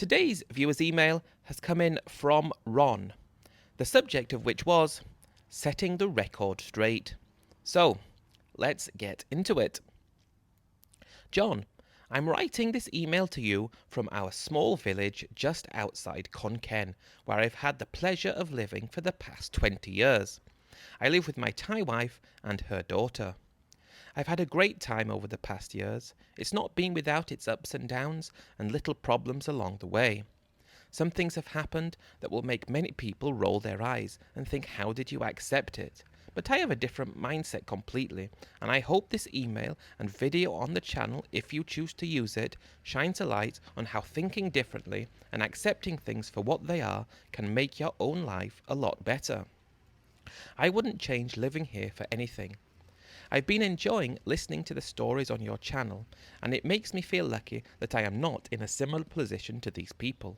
Today's viewer's email has come in from Ron, the subject of which was setting the record straight. So, let's get into it. John, I'm writing this email to you from our small village just outside Khon Kaen, where I've had the pleasure of living for the past 20 years. I live with my Thai wife and her daughter. I've had a great time over the past years. It's not been without its ups and downs and little problems along the way. Some things have happened that will make many people roll their eyes and think, how did you accept it? But I have a different mindset completely, and I hope this email and video on the channel, if you choose to use it, shines a light on how thinking differently and accepting things for what they are can make your own life a lot better. I wouldn't change living here for anything. I've been enjoying listening to the stories on your channel, and it makes me feel lucky that I am not in a similar position to these people.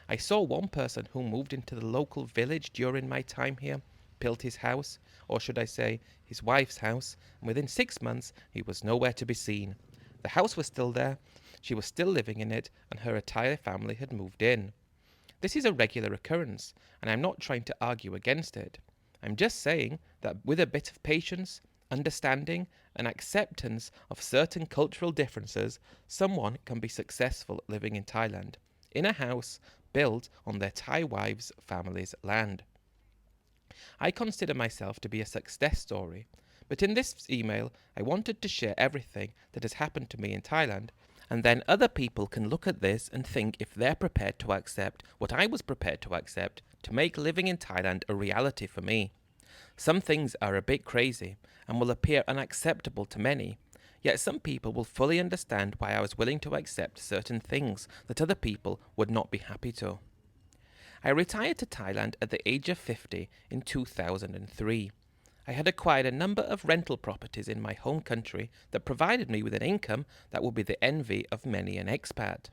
I saw one person who moved into the local village during my time here, built his house, or should I say, his wife's house, and within 6 months he was nowhere to be seen. The house was still there, she was still living in it, and her entire family had moved in. This is a regular occurrence, and I'm not trying to argue against it. I'm just saying that with a bit of patience, understanding and acceptance of certain cultural differences, someone can be successful living in Thailand, in a house built on their Thai wife's family's land. I consider myself to be a success story, but in this email I wanted to share everything that has happened to me in Thailand, and then other people can look at this and think if they're prepared to accept what I was prepared to accept to make living in Thailand a reality for me. Some things are a bit crazy and will appear unacceptable to many, yet some people will fully understand why I was willing to accept certain things that other people would not be happy to. I retired to Thailand at the age of 50 in 2003. I had acquired a number of rental properties in my home country that provided me with an income that would be the envy of many an expat.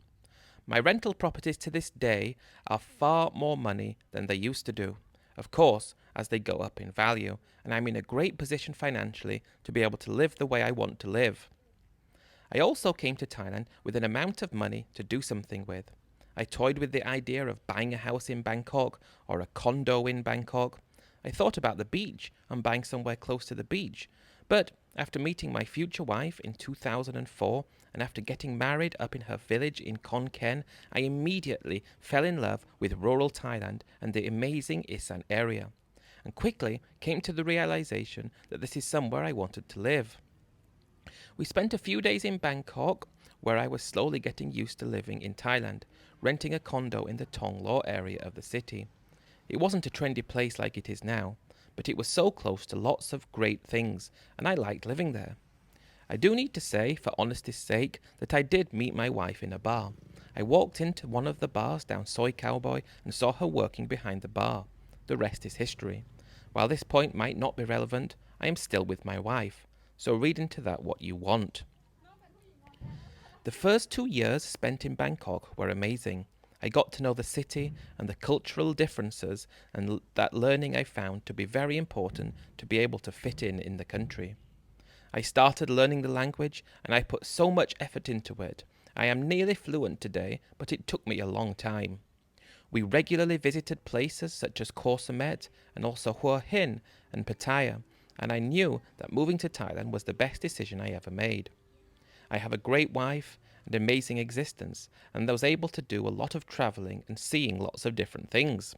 My rental properties to this day are far more money than they used to do, of course, as they go up in value, and I'm in a great position financially to be able to live the way I want to live. I also came to Thailand with an amount of money to do something with. I toyed with the idea of buying a house in Bangkok or a condo in Bangkok. I thought about the beach and buying somewhere close to the beach, but after meeting my future wife in 2004 and after getting married up in her village in Khon Kaen, I immediately fell in love with rural Thailand and the amazing Isan area, and quickly came to the realization that this is somewhere I wanted to live. We spent a few days in Bangkok, where I was slowly getting used to living in Thailand, renting a condo in the Thong Lo area of the city. It wasn't a trendy place like it is now, but it was so close to lots of great things, and I liked living there. I do need to say, for honesty's sake, that I did meet my wife in a bar. I walked into one of the bars down Soy Cowboy and saw her working behind the bar. The rest is history. While this point might not be relevant, I am still with my wife, so read into that what you want. The first 2 years spent in Bangkok were amazing. I got to know the city and the cultural differences, and that learning I found to be very important to be able to fit in the country. I started learning the language and I put so much effort into it. I am nearly fluent today, but it took me a long time. We regularly visited places such as Koh Samet and also Hua Hin and Pattaya, and I knew that moving to Thailand was the best decision I ever made. I have a great wife and amazing existence, and I was able to do a lot of traveling and seeing lots of different things.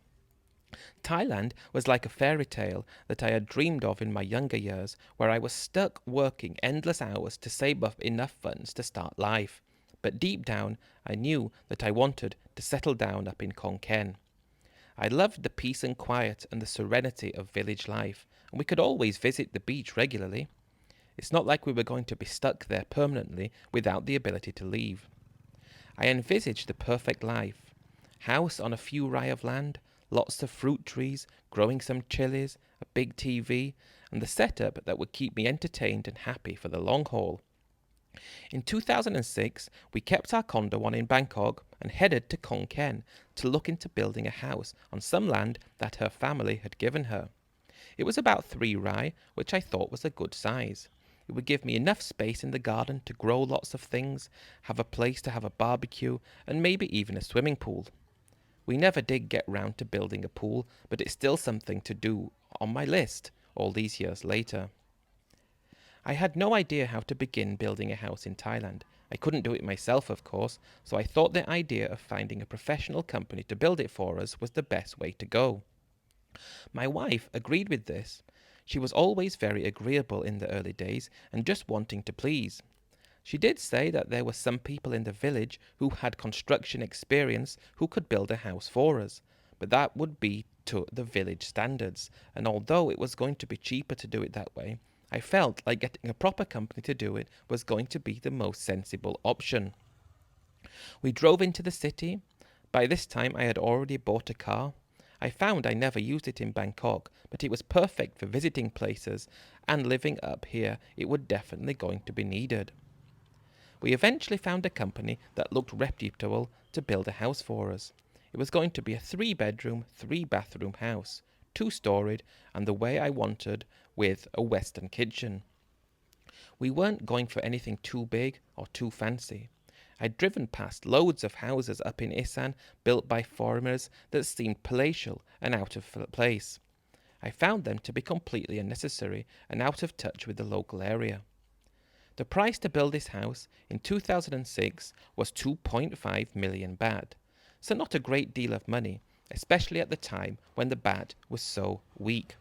Thailand was like a fairy tale that I had dreamed of in my younger years, where I was stuck working endless hours to save up enough funds to start life. But deep down, I knew that I wanted to settle down up in Khon Kaen. I loved the peace and quiet and the serenity of village life, and we could always visit the beach regularly. It's not like we were going to be stuck there permanently without the ability to leave. I envisaged the perfect life. House on a few rai of land, lots of fruit trees, growing some chilies, a big TV, and the setup that would keep me entertained and happy for the long haul. In 2006, we kept our condo on in Bangkok and headed to Khon Kaen to look into building a house on some land that her family had given her. It was about 3 rai, which I thought was a good size. It would give me enough space in the garden to grow lots of things, have a place to have a barbecue, and maybe even a swimming pool. We never did get round to building a pool, but it's still something to do on my list all these years later. I had no idea how to begin building a house in Thailand. I couldn't do it myself, of course, so I thought the idea of finding a professional company to build it for us was the best way to go. My wife agreed with this. She was always very agreeable in the early days and just wanting to please. She did say that there were some people in the village who had construction experience who could build a house for us, but that would be to the village standards, and although it was going to be cheaper to do it that way, I felt like getting a proper company to do it was going to be the most sensible option. We drove into the city. By this time I had already bought a car. I found I never used it in Bangkok, but it was perfect for visiting places, and living up here it would definitely going to be needed. We eventually found a company that looked reputable to build a house for us. It was going to be a 3-bedroom, 3-bathroom house, 2-storied, and the way I wanted, with a western kitchen. We weren't going for anything too big or too fancy. I'd driven past loads of houses up in Isan built by foreigners that seemed palatial and out of place. I found them to be completely unnecessary and out of touch with the local area. The price to build this house in 2006 was 2.5 million baht, so not a great deal of money, especially at the time when the baht was so weak.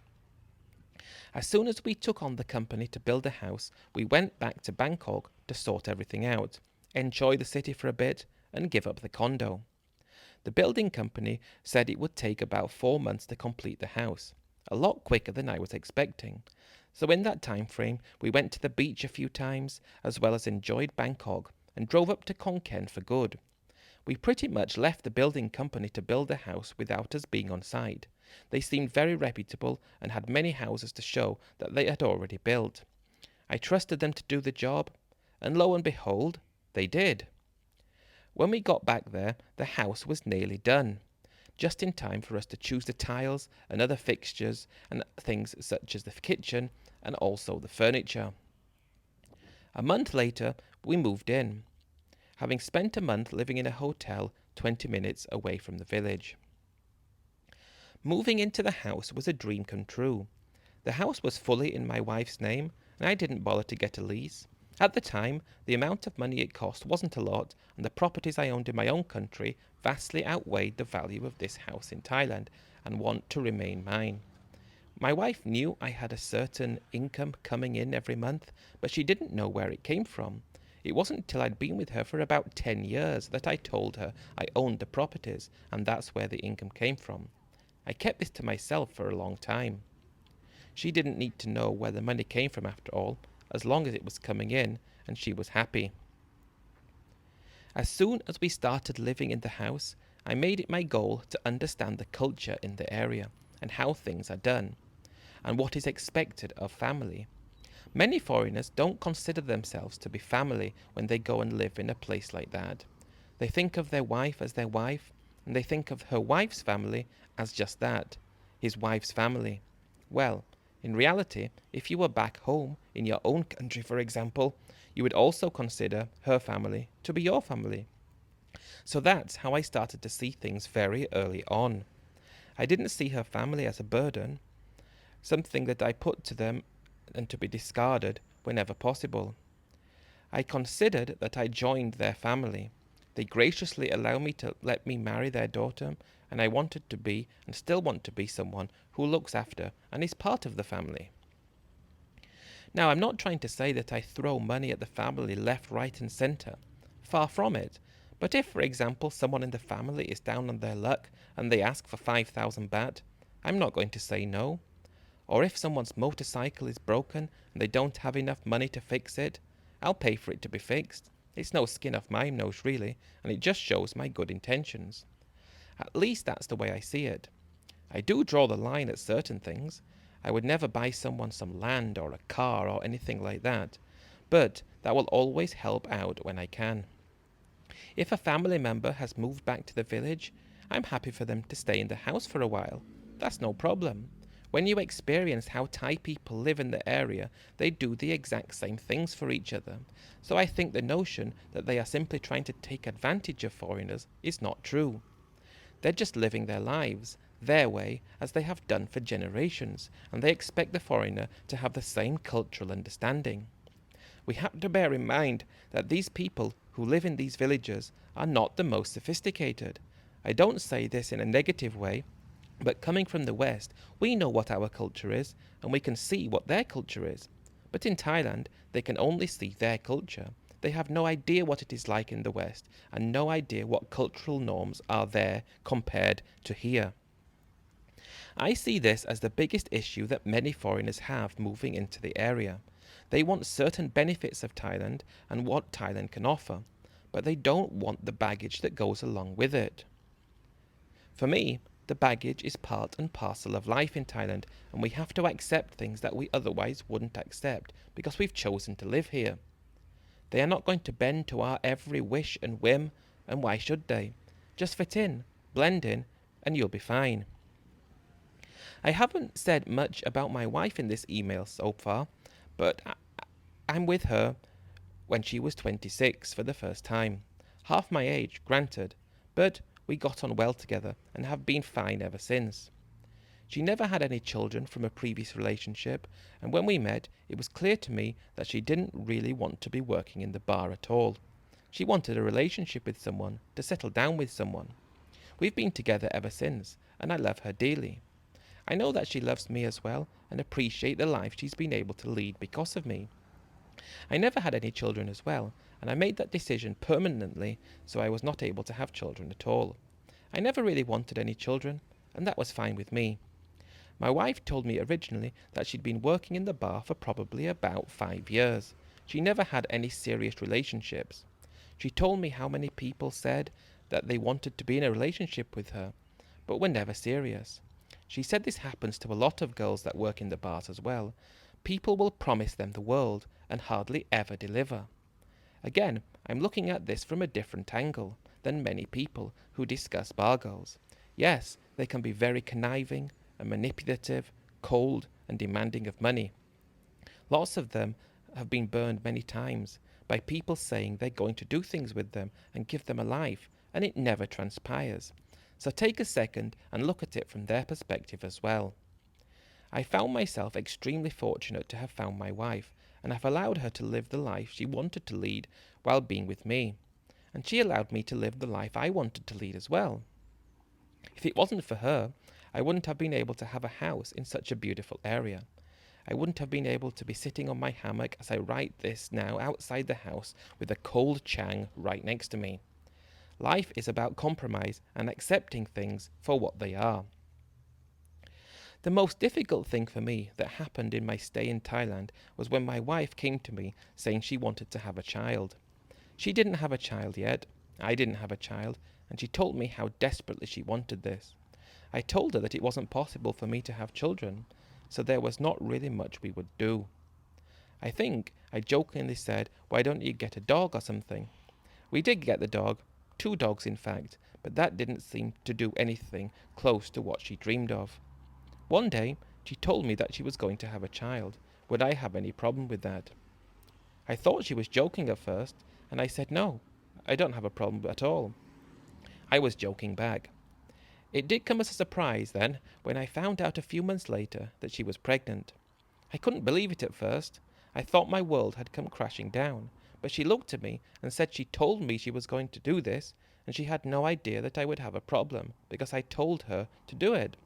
As soon as we took on the company to build a house, we went back to Bangkok to sort everything out, enjoy the city for a bit, and give up the condo. The building company said it would take about 4 months to complete the house, a lot quicker than I was expecting. So in that time frame, we went to the beach a few times, as well as enjoyed Bangkok, and drove up to Khon Kaen for good. We pretty much left the building company to build the house without us being on site. They seemed very reputable and had many houses to show that they had already built. I trusted them to do the job, and lo and behold, they did. When we got back there, the house was nearly done, just in time for us to choose the tiles and other fixtures and things such as the kitchen and also the furniture. A month later, we moved in, having spent a month living in a hotel 20 minutes away from the village. Moving into the house was a dream come true. The house was fully in my wife's name, and I didn't bother to get a lease. At the time, the amount of money it cost wasn't a lot, and the properties I owned in my own country vastly outweighed the value of this house in Thailand and want to remain mine. My wife knew I had a certain income coming in every month, but she didn't know where it came from. It wasn't until I'd been with her for about 10 years that I told her I owned the properties, and that's where the income came from. I kept this to myself for a long time. She didn't need to know where the money came from after all, as long as it was coming in, and she was happy. As soon as we started living in the house, I made it my goal to understand the culture in the area and how things are done, and what is expected of family. Many foreigners don't consider themselves to be family when they go and live in a place like that. They think of their wife as their wife, and they think of her wife's family as just that, his wife's family. Well, in reality, if you were back home, in your own country for example, you would also consider her family to be your family. So that's how I started to see things very early on. I didn't see her family as a burden, something that I put to them and to be discarded whenever possible. I considered that I joined their family. They graciously allow me to let me marry their daughter, and I wanted to be and still want to be someone who looks after and is part of the family. Now, I'm not trying to say that I throw money at the family left, right, and centre. Far from it. But if, for example, someone in the family is down on their luck and they ask for 5,000 baht, I'm not going to say no. Or if someone's motorcycle is broken and they don't have enough money to fix it, I'll pay for it to be fixed. It's no skin off my nose, really, and it just shows my good intentions. At least that's the way I see it. I do draw the line at certain things. I would never buy someone some land or a car or anything like that, but that will always help out when I can. If a family member has moved back to the village, I'm happy for them to stay in the house for a while. That's no problem. When you experience how Thai people live in the area, they do the exact same things for each other. So I think the notion that they are simply trying to take advantage of foreigners is not true. They're just living their lives their way as they have done for generations, and they expect the foreigner to have the same cultural understanding. We have to bear in mind that these people who live in these villages are not the most sophisticated. I don't say this in a negative way, but coming from the West, we know what our culture is, and we can see what their culture is. But in Thailand, they can only see their culture. They have no idea what it is like in the West, and no idea what cultural norms are there compared to here. I see this as the biggest issue that many foreigners have moving into the area. They want certain benefits of Thailand and what Thailand can offer, but they don't want the baggage that goes along with it. For me, the baggage is part and parcel of life in Thailand, and we have to accept things that we otherwise wouldn't accept because we've chosen to live here. They are not going to bend to our every wish and whim, and why should they? Just fit in, blend in, and you'll be fine. I haven't said much about my wife in this email so far, but I'm with her when she was 26 for the first time. Half my age, granted, but we got on well together and have been fine ever since. She never had any children from a previous relationship, and when we met, it was clear to me that she didn't really want to be working in the bar at all. She wanted a relationship with someone, to settle down with someone. We've been together ever since, and I love her dearly. I know that she loves me as well and appreciate the life she's been able to lead because of me. I never had any children as well, and I made that decision permanently, so I was not able to have children at all. I never really wanted any children, and that was fine with me. My wife told me originally that she'd been working in the bar for probably about 5 years. She never had any serious relationships. She told me how many people said that they wanted to be in a relationship with her, but were never serious. She said this happens to a lot of girls that work in the bars as well. People will promise them the world and hardly ever deliver. Again, I'm looking at this from a different angle than many people who discuss bar girls. Yes, they can be very conniving and manipulative, cold and demanding of money. Lots of them have been burned many times by people saying they're going to do things with them and give them a life, and it never transpires. So take a second and look at it from their perspective as well. I found myself extremely fortunate to have found my wife, and I've allowed her to live the life she wanted to lead while being with me. And she allowed me to live the life I wanted to lead as well. If it wasn't for her, I wouldn't have been able to have a house in such a beautiful area. I wouldn't have been able to be sitting on my hammock as I write this now outside the house with a cold Chang right next to me. Life is about compromise and accepting things for what they are. The most difficult thing for me that happened in my stay in Thailand was when my wife came to me saying she wanted to have a child. She didn't have a child yet, I didn't have a child, and she told me how desperately she wanted this. I told her that it wasn't possible for me to have children, so there was not really much we would do. I think I jokingly said, "Why don't you get a dog or something?" We did get the dog, 2 dogs in fact, but that didn't seem to do anything close to what she dreamed of. One day, she told me that she was going to have a child. Would I have any problem with that? I thought she was joking at first, and I said no, I don't have a problem at all. I was joking back. It did come as a surprise then when I found out a few months later that she was pregnant. I couldn't believe it at first. I thought my world had come crashing down, but she looked at me and said she told me she was going to do this, and she had no idea that I would have a problem because I told her to do it.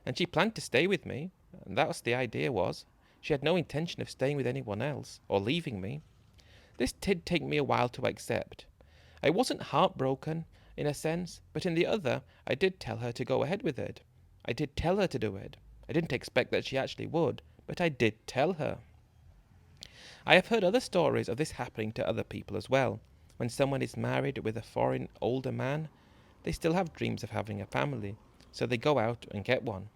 And she planned to stay with me, and that was the idea was. She had no intention of staying with anyone else or leaving me. This did take me a while to accept. I wasn't heartbroken, in a sense, but in the other, I did tell her to go ahead with it. I did tell her to do it. I didn't expect that she actually would, but I did tell her. I have heard other stories of this happening to other people as well. When someone is married with a foreign older man, they still have dreams of having a family, so they go out and get one.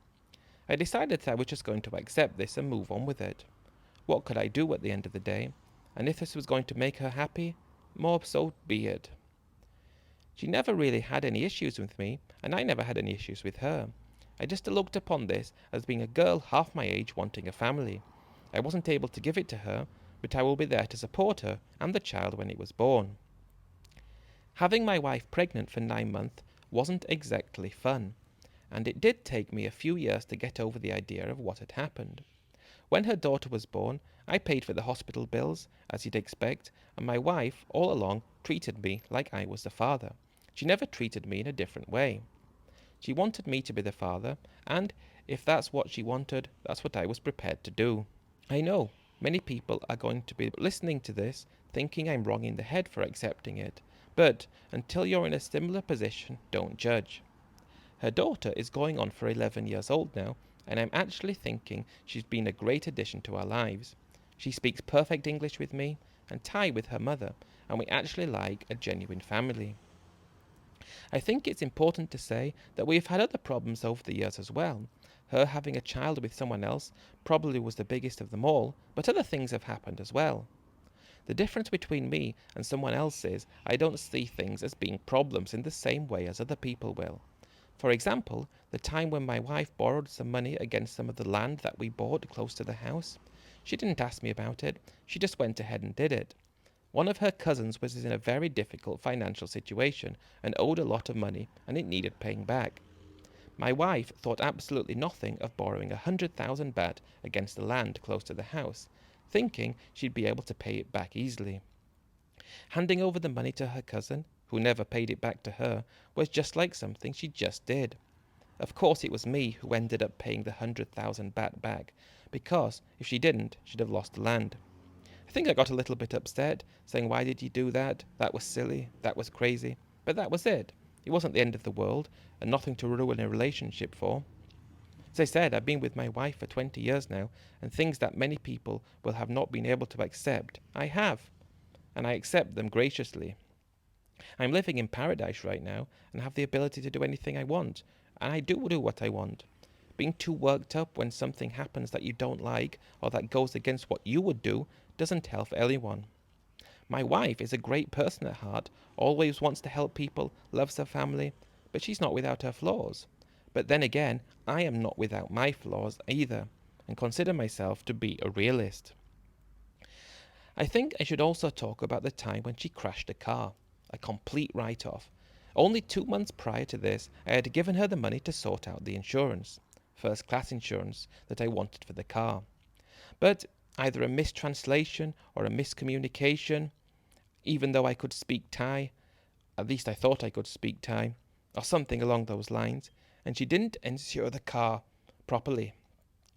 I decided that I was just going to accept this and move on with it. What could I do at the end of the day? And if this was going to make her happy, more so be it. She never really had any issues with me, and I never had any issues with her. I just looked upon this as being a girl half my age wanting a family. I wasn't able to give it to her, but I will be there to support her and the child when it was born. Having my wife pregnant for 9 months wasn't exactly fun, and it did take me a few years to get over the idea of what had happened. When her daughter was born, I paid for the hospital bills, as you'd expect, and my wife, all along, treated me like I was the father. She never treated me in a different way. She wanted me to be the father, and if that's what she wanted, that's what I was prepared to do. I know many people are going to be listening to this thinking I'm wrong in the head for accepting it, but until you're in a similar position, don't judge. Her daughter is going on for 11 years old now, and I'm actually thinking she's been a great addition to our lives. She speaks perfect English with me and Thai with her mother, and we actually like a genuine family. I think it's important to say that we've had other problems over the years as well. Her having a child with someone else probably was the biggest of them all, but other things have happened as well. The difference between me and someone else is I don't see things as being problems in the same way as other people will. For example, the time when my wife borrowed some money against some of the land that we bought close to the house. She didn't ask me about it, she just went ahead and did it. One of her cousins was in a very difficult financial situation and owed a lot of money, and it needed paying back. My wife thought absolutely nothing of borrowing 100,000 baht against the land close to the house, thinking she'd be able to pay it back easily. Handing over the money to her cousin, who never paid it back to her, was just like something she just did. Of course it was me who ended up paying the 100,000 baht back, because if she didn't, she'd have lost the land. I think I got a little bit upset, saying, "Why did you do that? That was silly, that was crazy." But that was it. It wasn't the end of the world, and nothing to ruin a relationship for. As I said, I've been with my wife for 20 years now, and things that many people will have not been able to accept, I have, and I accept them graciously. I'm living in paradise right now, and have the ability to do anything I want, and I do what I want. Being too worked up when something happens that you don't like, or that goes against what you would do, doesn't help anyone. My wife is a great person at heart, always wants to help people, loves her family, but she's not without her flaws. But then again, I am not without my flaws either, and consider myself to be a realist. I think I should also talk about the time when she crashed a car, a complete write-off. Only 2 months prior to this, I had given her the money to sort out the insurance, first class insurance, that I wanted for the car. But either a mistranslation or a miscommunication, even though I could speak Thai, at least I thought I could speak Thai, or something along those lines, and she didn't insure the car properly.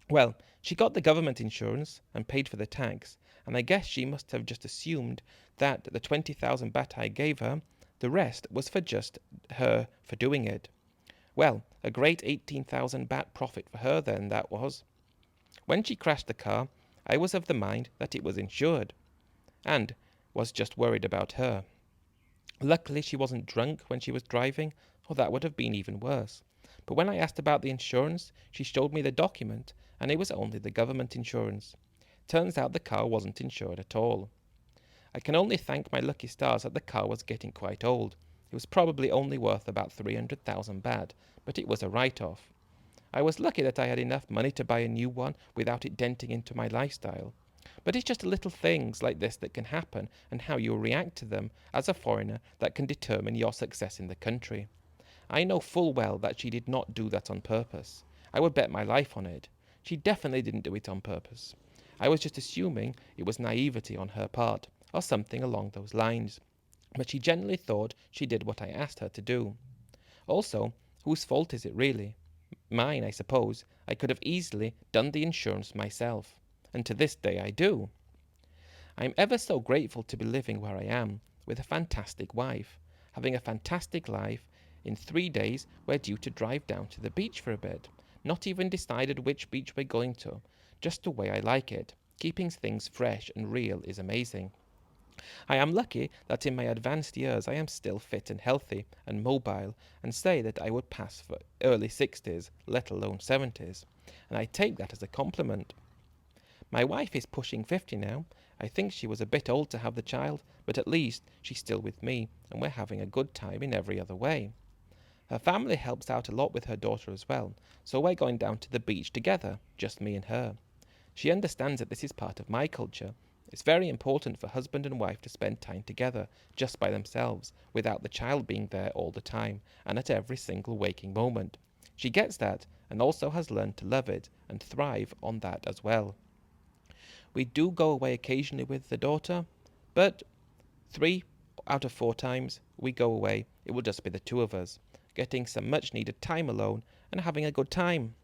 Well, she got the government insurance and paid for the tax, and I guess she must have just assumed that the 20,000 baht I gave her, the rest was for just her for doing it. Well, a great 18,000 baht profit for her then, that was. When she crashed the car, I was of the mind that it was insured, and was just worried about her. Luckily, she wasn't drunk when she was driving, or that would have been even worse. But when I asked about the insurance, she showed me the document, and it was only the government insurance. Turns out the car wasn't insured at all. I can only thank my lucky stars that the car was getting quite old. It was probably only worth about 300,000 baht, but it was a write-off. I was lucky that I had enough money to buy a new one without it denting into my lifestyle. But it's just little things like this that can happen, and how you react to them as a foreigner, that can determine your success in the country. I know full well that she did not do that on purpose. I would bet my life on it. She definitely didn't do it on purpose. I was just assuming it was naivety on her part, or something along those lines. But she genuinely thought she did what I asked her to do. Also, whose fault is it really? Mine, I suppose. I could have easily done the insurance myself, and to this day I do. I am ever so grateful to be living where I am, with a fantastic wife, having a fantastic life. In 3 days we're due to drive down to the beach for a bit. Not even decided which beach we're going to, just the way I like it. Keeping things fresh and real is amazing. I am lucky that in my advanced years I am still fit and healthy and mobile, and say that I would pass for early 60s, let alone 70s, and I take that as a compliment. My wife is pushing 50 now. I think she was a bit old to have the child, but at least she's still with me, and we're having a good time in every other way. Her family helps out a lot with her daughter as well, so we're going down to the beach together, just me and her. She understands that this is part of my culture. It's very important for husband and wife to spend time together, just by themselves, without the child being there all the time and at every single waking moment. She gets that and also has learned to love it and thrive on that as well. We do go away occasionally with the daughter, but 3 out of 4 times we go away, it will just be the two of us, getting some much needed time alone and having a good time.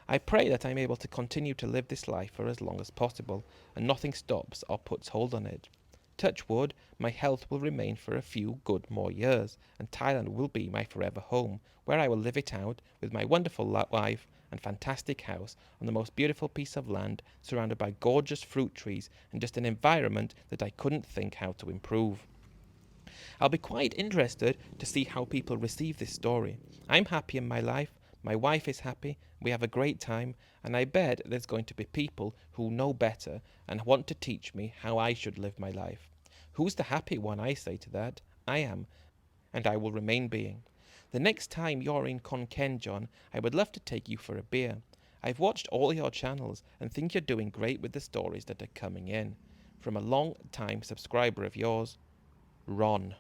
I pray that I'm able to continue to live this life for as long as possible and nothing stops or puts hold on it. Touch wood, my health will remain for a few good more years, and Thailand will be my forever home, where I will live it out with my wonderful wife and fantastic house on the most beautiful piece of land, surrounded by gorgeous fruit trees and just an environment that I couldn't think how to improve. I'll be quite interested to see how people receive this story. I'm happy in my life, my wife is happy, we have a great time, and I bet there's going to be people who know better and want to teach me how I should live my life. Who's the happy one, I say to that? I am, and I will remain being. The next time you're in Khon Kaen, John, I would love to take you for a beer. I've watched all your channels and think you're doing great with the stories that are coming in. From a long time subscriber of yours, Ron.